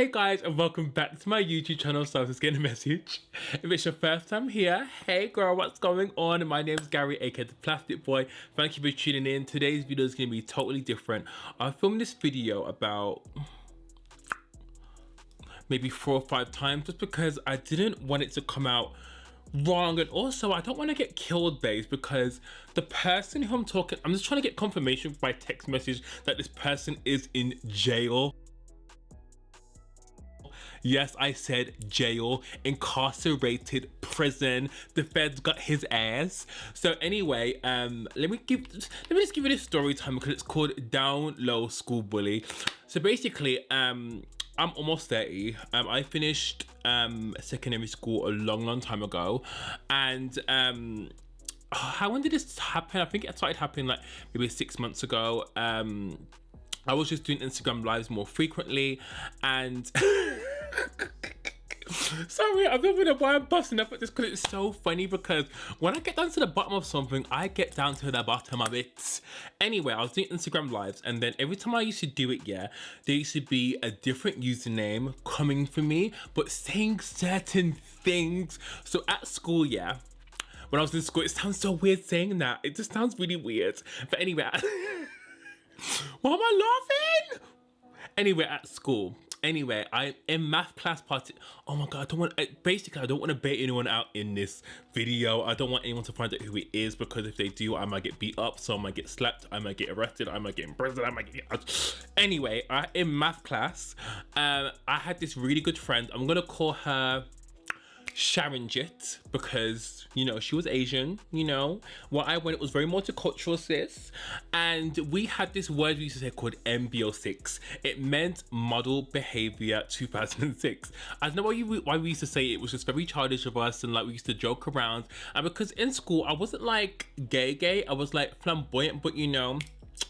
Hey guys, and welcome back to my YouTube channel. So I was getting a message. If it's your first time here, hey girl, what's going on? My name's Gary, aka The Plastic Boy. Thank you for tuning in. Today's video is going to be totally different. I filmed this video about maybe 4 or 5 times just because I didn't want it to come out wrong, and also I don't want to get killed, babes, because the person who I'm just trying to get confirmation by text message that this person is in jail. Yes, I said jail, incarcerated, prison. The feds got his ass. So anyway, let me just give you this story time because it's called Down Low School Bully. So basically, I'm almost 30. I finished secondary school a long time ago, and when did this happen? I think it started happening like maybe 6 months ago. I was just doing Instagram lives more frequently, and sorry, I don't know why I'm busting up at this because it's so funny, because when I get down to the bottom of something, I get down to the bottom of it. Anyway, I was doing Instagram lives, and then every time I used to do it, yeah, there used to be a different username coming for me, but saying certain things. So at school, yeah, when I was in school, it sounds so weird saying that. It just sounds really weird. But anyway, why am I laughing? Anyway, at school. Anyway, I'm in math class party. Oh my god, I don't want to bait anyone out in this video. I don't want anyone to find out who it is, because if they do, I might get beat up, so I might get slapped, I might get arrested, I might get in prison, I might get... Anyway, in math class, I had this really good friend. I'm gonna call her Sharon Jit, because, you know, she was Asian, you know. Well, I went, it was very multicultural, sis. And we had this word we used to say called MBO6. It meant Model Behavior 2006. I don't know why we used to say it. It was just very childish of us, and like we used to joke around. And because in school, I wasn't like gay, I was like flamboyant, but you know,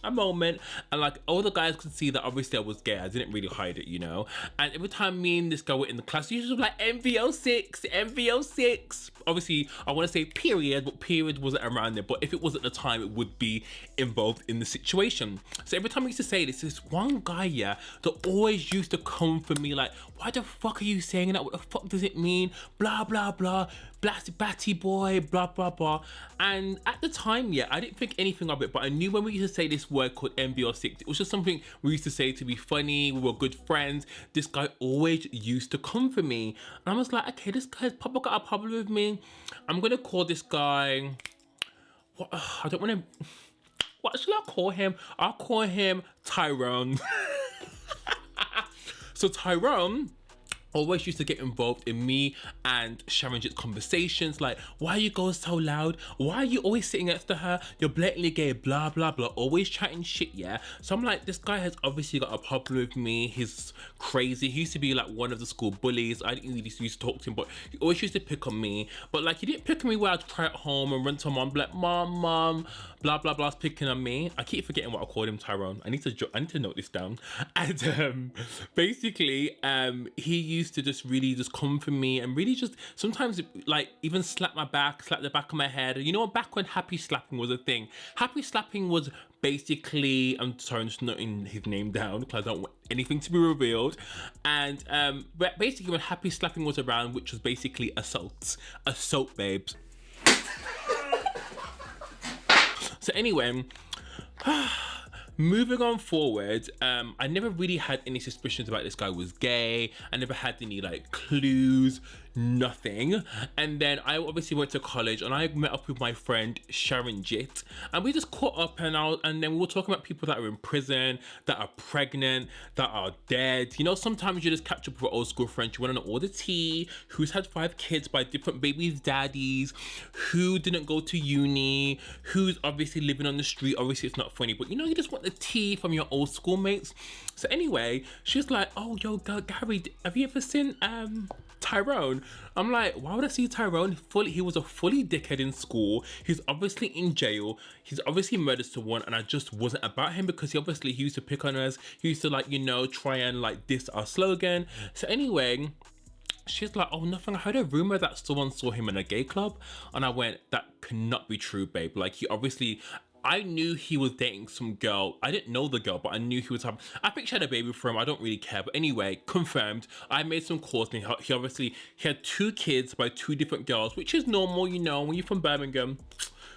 a moment, and like all the guys could see that obviously I was gay. I didn't really hide it, you know. And every time me and this guy were in the class, usually like MVO6. Obviously, I want to say period, but period wasn't around there. But if it was at the time, it would be involved in the situation. So every time I used to say this one guy, yeah, that always used to come for me like, why the fuck are you saying that? What the fuck does it mean? Blah blah blah. ThePlasticBoy, blah blah blah. And at the time, yeah, I didn't think anything of it, but I knew when we used to say this word called MBO6, it was just something we used to say to be funny. We were good friends. This guy always used to come for me, and I was like, okay, this guy's probably got a problem with me. I'm gonna call this guy, what, I don't want to, what should I call him? I'll call him Tyrone. So Tyrone always used to get involved in me and Sharon Jit's conversations, like, why are you going so loud? Why are you always sitting next to her? You're blatantly gay, blah blah blah, always chatting shit, yeah. So I'm like, this guy has obviously got a problem with me. He's crazy. He used to be like one of the school bullies. I didn't really used to talk to him, but he always used to pick on me. But like, he didn't pick on me where I'd cry at home and run to mom, be like, mom, blah blah blah's picking on me. I keep forgetting what I called him, Tyrone. I need to note this down. And basically, he used to just really just come for me, and really just sometimes like even slap my back, slap the back of my head. You know, back when happy slapping was a thing. Happy slapping was basically, I'm sorry, I'm just noting his name down because I don't want anything to be revealed. And but basically when happy slapping was around, which was basically assault, babes. So anyway, moving on forward, I never really had any suspicions about this guy was gay. I never had any like clues, nothing. And then I obviously went to college, and I met up with my friend Sharon Jit, and we just caught up, and then we were talking about people that are in prison, that are pregnant, that are dead. You know, sometimes you just catch up with an old school friend, you want to know all the tea, who's had 5 kids by different babies' daddies, who didn't go to uni, who's obviously living on the street. Obviously it's not funny, but you know, you just want the tea from your old schoolmates. So anyway, she's like, oh yo, Gary, have you ever seen Tyrone? I'm like, why would I see Tyrone? He was a fully dickhead in school. He's obviously in jail. He's obviously murdered someone, and I just wasn't about him because he used to pick on us. He used to, like, you know, try and like diss our slogan. So anyway, she's like, oh, nothing. I heard a rumor that someone saw him in a gay club. And I went, that cannot be true, babe. Like, he obviously, I knew he was dating some girl. I didn't know the girl, but I knew he was having. I think she had a baby for him. I don't really care. But anyway, confirmed. I made some calls, and he obviously he had 2 kids by 2 different girls, which is normal, you know, when you're from Birmingham.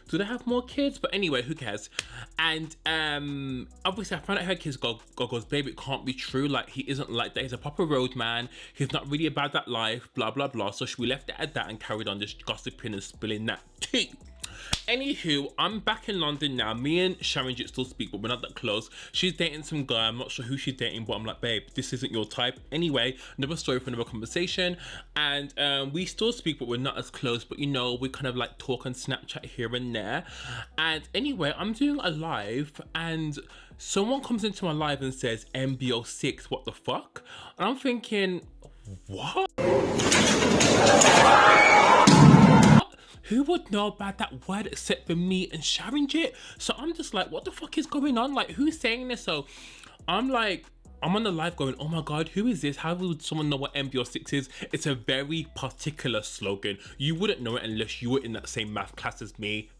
Do they have more kids? But anyway, who cares? And obviously I found out her kids goes, babe, it can't be true. Like, he isn't like that. He's a proper road man. He's not really about that life, blah, blah, blah. So we left it at that and carried on just gossiping and spilling that tea. Anywho, I'm back in London now. Me and Sharon Jit still speak, but we're not that close. She's dating some guy. I'm not sure who she's dating, but I'm like, babe, this isn't your type. Anyway, another story for another conversation. And we still speak, but we're not as close. But you know, we kind of like talk on Snapchat here and there. And anyway, I'm doing a live, and someone comes into my live and says MBO6, what the fuck? And I'm thinking, what? Who would know about that word except for me and Sharon Jit? So I'm just like, what the fuck is going on? Like, who's saying this? So I'm like, I'm on the live going, oh my God, who is this? How would someone know what MBO6 is? It's a very particular slogan. You wouldn't know it unless you were in that same math class as me,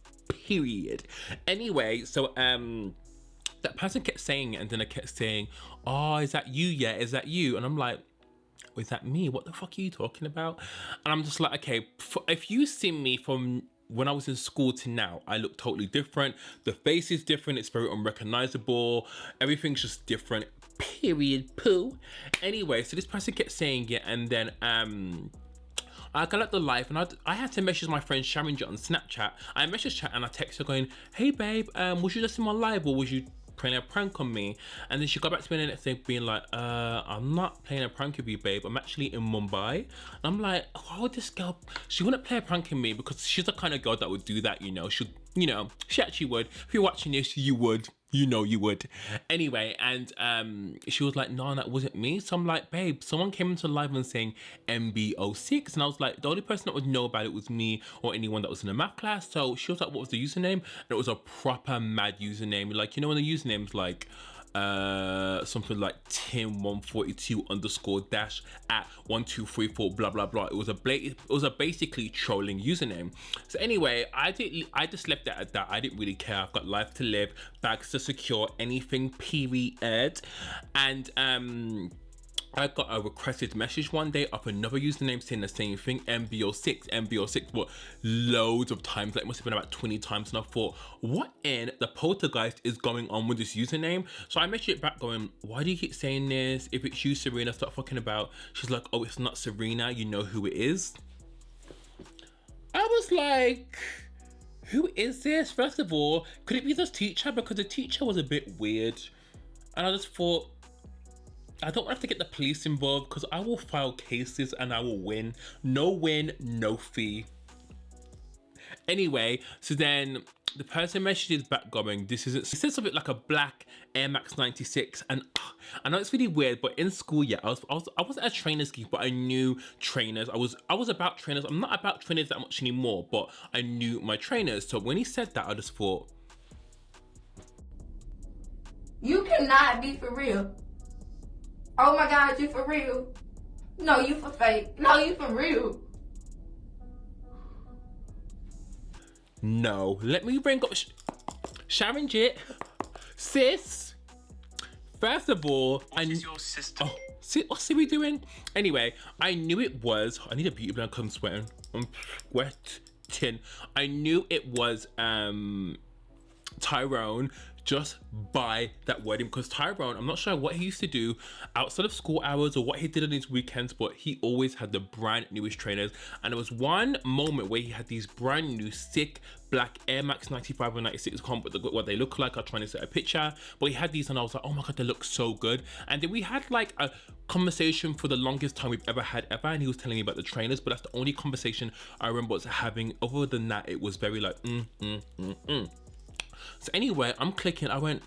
period. Anyway, so that person kept saying it, and then I kept saying, oh, is that you? Yeah, is that you? And I'm like, is that me? What the fuck are you talking about? And I'm just like, okay, if you see me from when I was in school to now, I look totally different. The face is different. It's very unrecognizable. Everything's just different, period, poo. Anyway, so this person kept saying it, and then I got up the live, and I had to message my friend Sharon Jit on Snapchat. I messaged her and I texted her going, hey babe, was you just in my live, or was you playing a prank on me? And then she got back to me the next day being like, I'm not playing a prank with you, babe. I'm actually in Mumbai. And I'm like, why would this girl, she wouldn't play a prank on me, because she's the kind of girl that would do that, you know. She actually would. If you're watching this, you would. You know you would. Anyway, and she was like, no, that wasn't me. So I'm like, babe, someone came into live and saying MBO6. And I was like, the only person that would know about it was me or anyone that was in a math class. So she was like, what was the username? And it was a proper mad username. Like, you know when the username's like, something like Tim142 underscore dash at 1234 blah blah blah. It was a basically trolling username. So anyway, I just left it at that. I didn't really care. I've got life to live, bags to secure, anything period. And I got a requested message one day of another username saying the same thing, MBO6, but loads of times, like it must have been about 20 times, and I thought, what in the poltergeist is going on with this username? So I messaged it back going, why do you keep saying this? If it's you, Serena, stop fucking about. She's like, oh, it's not Serena, you know who it is. I was like, who is this? First of all, could it be this teacher? Because the teacher was a bit weird. And I just thought, I don't have to get the police involved, because I will file cases and I will win. No win, no fee. Anyway, so then the person messages back going, this isn't, he said something like a black Air Max 96. And I know it's really weird, but in school, yeah, I wasn't a trainers geek, but I knew trainers. I was about trainers. I'm not about trainers that much anymore, but I knew my trainers. So when he said that, I just thought, you cannot be for real. Oh my God, you for real? No, you for fake. No, you for real. No, let me bring up Sharon Jit. Sis, first of all, what is your sister? Oh, what's Siri doing? Anyway, I knew it was, I need a beauty blender because I'm sweating. I'm sweating. I knew it was Tyrone, just by that wording, because Tyrone, I'm not sure what he used to do outside of school hours or what he did on his weekends, but he always had the brand newest trainers. And there was one moment where he had these brand new sick black Air Max 95 or 96, can't put what they look like. I'm trying to set a picture, but he had these and I was like, oh my God, they look so good. And then we had like a conversation for the longest time we've ever had, and he was telling me about the trainers, but that's the only conversation I remember us having. Other than that, it was very like So anyway, I'm clicking, I went,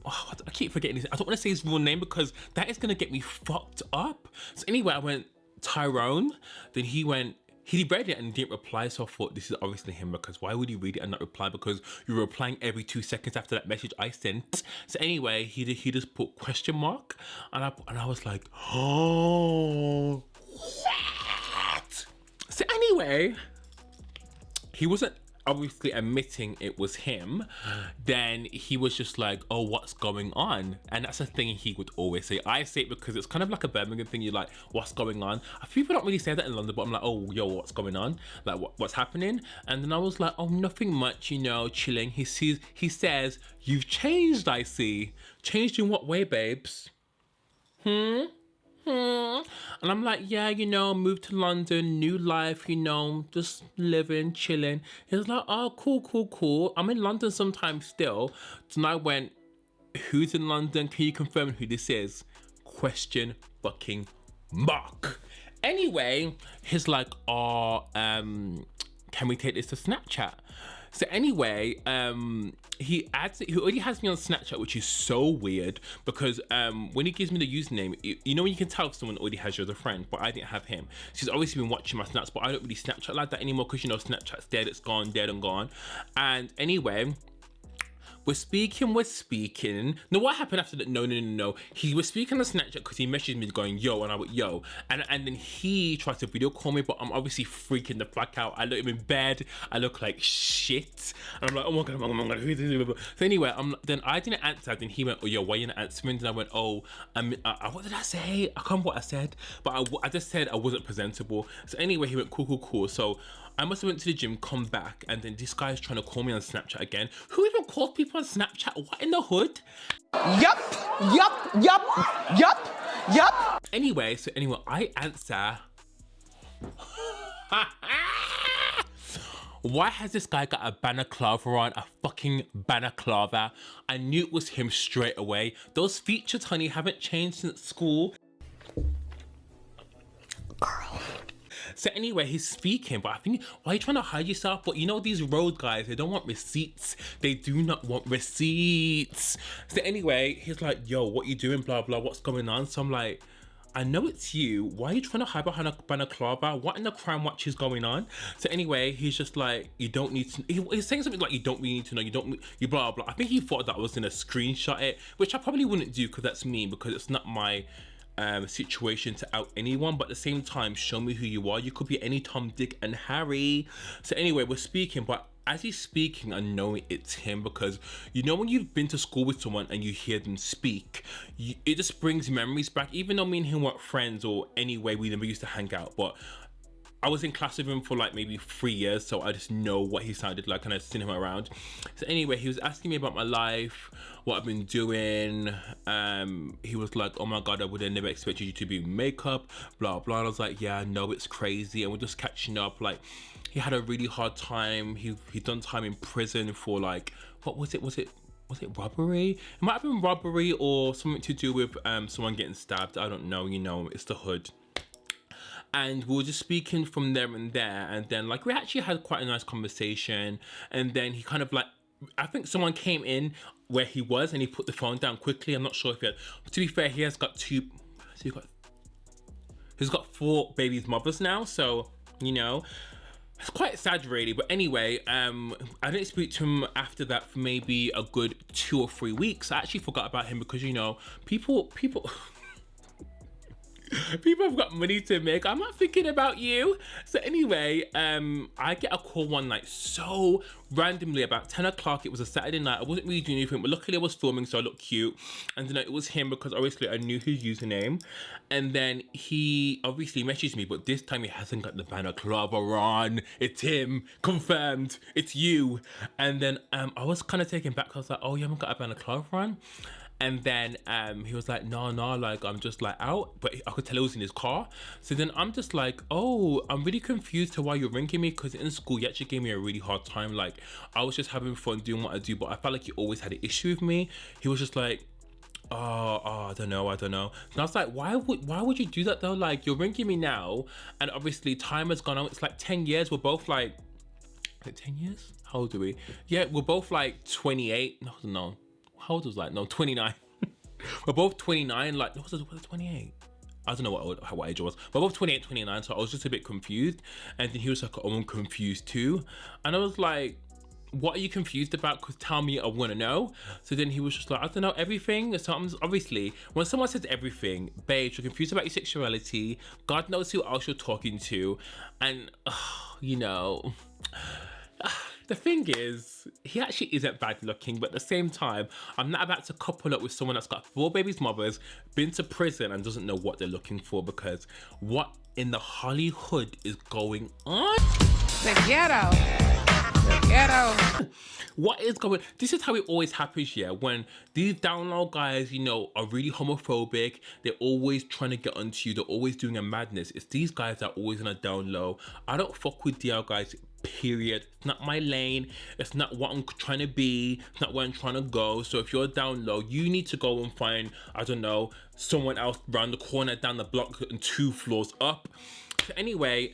oh, I keep forgetting this. I don't want to say his real name because that is going to get me fucked up. So anyway, I went, Tyrone. Then he went, he read it and didn't reply. So I thought, this is obviously him, because why would he read it and not reply? Because you're replying every 2 seconds after that message I sent. So anyway, he just put question mark. And I was like, oh, what? So anyway, he wasn't obviously admitting it was him, then he was just like, oh, what's going on? And that's a thing he would always say. I say it because it's kind of like a Birmingham thing. You're like, what's going on? People don't really say that in London, but I'm like, oh, yo, what's going on? Like, what's happening? And then I was like, oh, nothing much, you know, chilling. He says, you've changed, I see. Changed in what way, babes? And I'm like, yeah, you know, moved to London, new life, you know, just living, chilling. He was like, oh, cool. I'm in London sometimes still. And I went, who's in London? Can you confirm who this is? Question fucking mark. Anyway, he's like, oh, can we take this to Snapchat? So anyway, he already has me on Snapchat, which is so weird because when he gives me the username, you know when you can tell if someone already has you as a friend, but I didn't have him. So he's obviously been watching my snaps, but I don't really Snapchat like that anymore because, you know, Snapchat's dead, it's gone, dead and gone. And anyway, we're speaking. No, what happened after that? No. He was speaking on Snapchat because he messaged me going, yo, and I went, yo. And then he tried to video call me, but I'm obviously freaking the fuck out. I look him in bed. I look like shit. And I'm like, oh my God, who is this? So anyway, then I didn't answer. Then he went, oh, yo, why you not answering? Then I went, oh, what did I say? I can't remember what I said, but I just said I wasn't presentable. So anyway, he went, cool. So I must have went to the gym, come back, and then this guy's trying to call me on Snapchat again. Who even calls people on Snapchat? What in the hood? Yup. Anyway, I answer. Why has this guy got a balaclava on? A fucking balaclava. I knew it was him straight away. Those features, honey, haven't changed since school. Girl. So anyway, he's speaking, but I think, why are you trying to hide yourself? But you know, these road guys, they don't want receipts. They do not want receipts. So anyway, he's like, yo, what you doing? Blah, blah, what's going on? So I'm like, I know it's you. Why are you trying to hide behind a balaclava? What in the crime watch is going on? So anyway, he's just like, you don't need to, he's saying something like, you don't really need to know, you blah, blah. I think he thought that I was gonna screenshot it, which I probably wouldn't do because that's me, because it's not my situation to out anyone, but at the same time, show me who you are. You could be any Tom, Dick and Harry. So anyway, we're speaking, but as he's speaking, I know it's him, because you know when you've been to school with someone and you hear them speak, it just brings memories back. Even though me and him weren't friends, or anyway, we never used to hang out, but I was in class with him for like maybe 3 years, so I just know what he sounded like and I've seen him around. So anyway, he was asking me about my life, what I've been doing. He was like, oh my God, I would have never expected you to be in makeup, blah, blah. And I was like, yeah, I know, it's crazy. And we're just catching up. Like, he had a really hard time. He done time in prison for like, what was it? Was it robbery? It might have been robbery or something to do with someone getting stabbed. I don't know, you know, it's the hood. And we were just speaking from there and there, and then like we actually had quite a nice conversation. And then he kind of like, I think someone came in where he was and he put the phone down quickly. I'm not sure if he had, but to be fair, he has got he's got 4 babies' mothers now, so you know, it's quite sad really. But anyway, I didn't speak to him after that for maybe a good 2 or 3 weeks. I actually forgot about him because, you know, people have got money to make. I'm not thinking about you. So anyway, I get a call one night so randomly about 10 o'clock. It was a Saturday night. I wasn't really doing anything, but luckily I was filming, so I looked cute. And then it was him because obviously I knew his username. And then he obviously messaged me, but this time he hasn't got the balaclava on. It's him, confirmed. It's you. And then I was kind of taken back. I was like, oh, you haven't got a balaclava on? And then he was like, no, like I'm just like out, but I could tell he was in his car. So then I'm just like, oh, I'm really confused to why you're ringing me, because in school you actually gave me a really hard time. Like I was just having fun doing what I do, but I felt like you always had an issue with me. He was just like, oh, I don't know. And I was like, why would you do that though? Like you're ringing me now, and obviously time has gone on. It's like 10 years. We're both like 10 years? How old are we? Yeah, we're both like 28. No. How old was I? No, 29. We're both 29. Like, was it 28? I don't know what age I was. We're both 28, 29. So I was just a bit confused. And then he was like, oh, I'm confused too. And I was like, what are you confused about? Because tell me, I want to know. So then he was just like, I don't know, everything. So I'm obviously, when someone says everything, babe, you're confused about your sexuality. God knows who else you're talking to. And, you know, The thing is, he actually isn't bad looking, but at the same time, I'm not about to couple up with someone that's got 4 babies' mothers, been to prison, and doesn't know what they're looking for, because what in the Hollywood is going on? The ghetto. The ghetto. What is going? This is how it always happens, yeah. When these down low guys, you know, are really homophobic, they're always trying to get onto you. They're always doing a madness. It's these guys that are always on a down low. I don't fuck with DL guys. Period. It's not my lane. It's not what I'm trying to be. It's not where I'm trying to go. So if you're down low, you need to go and find, I don't know, someone else around the corner, down the block, and 2 floors up. So anyway,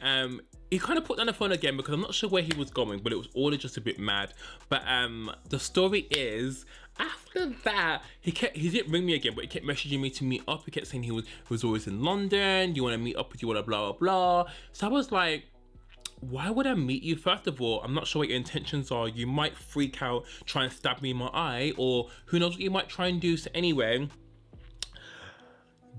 he kind of put down the phone again because I'm not sure where he was going, but it was all just a bit mad. But the story is, after that, he didn't ring me again, but he kept messaging me to meet up. He kept saying he was always in London. You want to meet up with you? Blah blah blah. So I was like, why would I meet you? First of all, I'm not sure what your intentions are. You might freak out, try and stab me in my eye, or who knows what you might try and do. So anyway,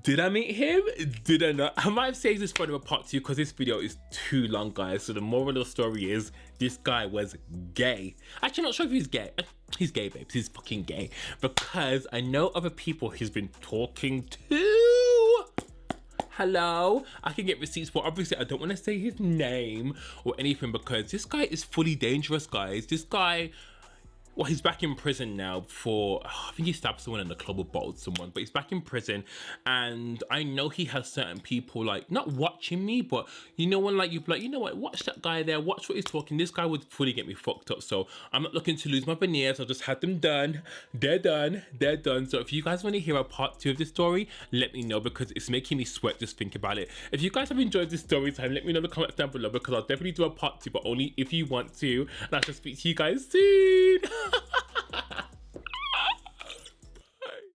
did I meet him? Did I not? I might have saved this for a part 2 because this video is too long, guys. So the moral of the story is this guy was gay. Actually, I'm not sure if he's gay. He's gay, babes. He's fucking gay. Because I know other people he's been talking to. Hello, I can get receipts, but obviously I don't want to say his name or anything because this guy is fully dangerous, guys. This guy, well, he's back in prison now for, I think he stabbed someone in the club or bottled someone, but he's back in prison. And I know he has certain people like, not watching me, but you know when like you'd be like, you know what, watch that guy there, watch what he's talking. This guy would fully get me fucked up. So I'm not looking to lose my veneers. I just had them done. They're done. They're done. So if you guys want to hear a part 2 of this story, let me know because it's making me sweat just think about it. If you guys have enjoyed this story time, let me know in the comments down below because I'll definitely do a part 2, but only if you want to. And I shall speak to you guys soon.